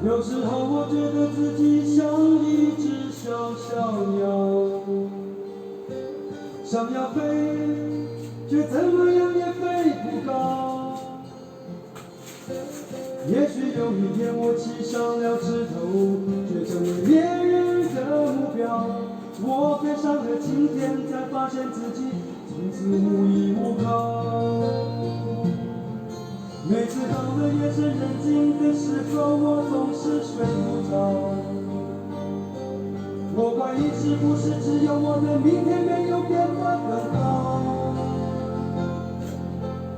有时候我觉得自己像一只小小鸟，想要飞，却怎么样也飞不高。也许有一天我栖上了枝头，却成为猎人的目标。我飞上了青天，才发现自己从此无依无靠。每次到了夜深人静的时候，我总是睡不着。我怀疑是不是只有我的明天没有变得更好？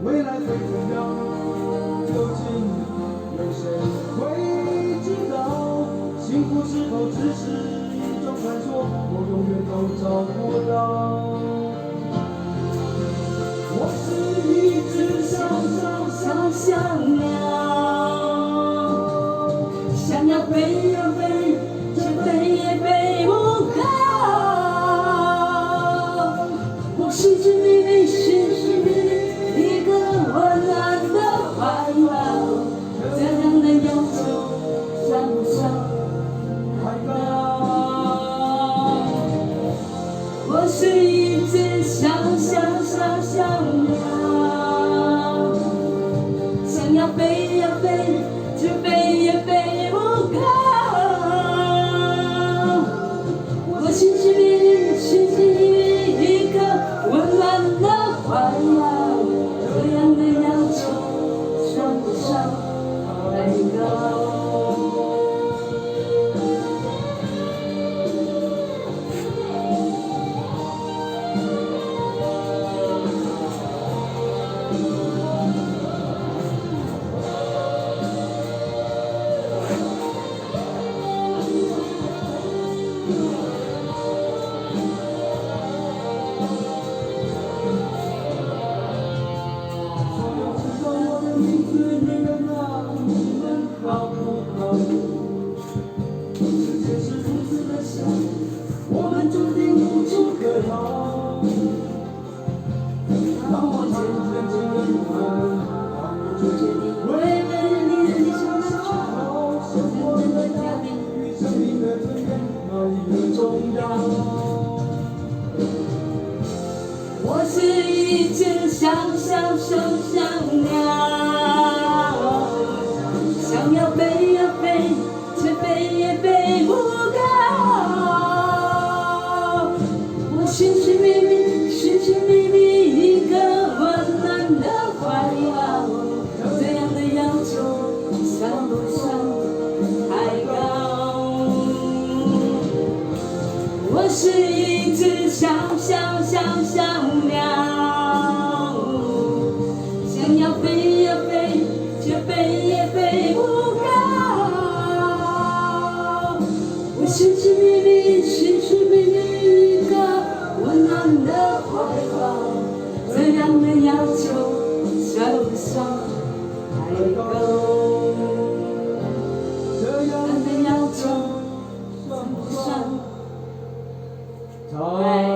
未来会怎样？究竟有谁会知道？幸福是否只是一种传说？我永远都找不到。我是一只小鸟，想要飞呀飞，却飞也飞不高。我寻寻觅觅，一个温暖的怀抱，这样的要求算不算太高？我是一只小鸟。想要飞呀飞，却飞也飞不高。我寻寻觅觅一个温暖的怀抱，这样的要求算不算太高？我是一只小鸟，想要飞呀飞，却飞也飞不高。我寻寻觅觅一个温暖的怀抱，这样的要求算不算太高？我是一只小鸟，想要飞呀飞，却飞也飞不高。我寻寻觅觅一个温暖的怀抱，这样的要求算不算太高？这样的要求算不算太高？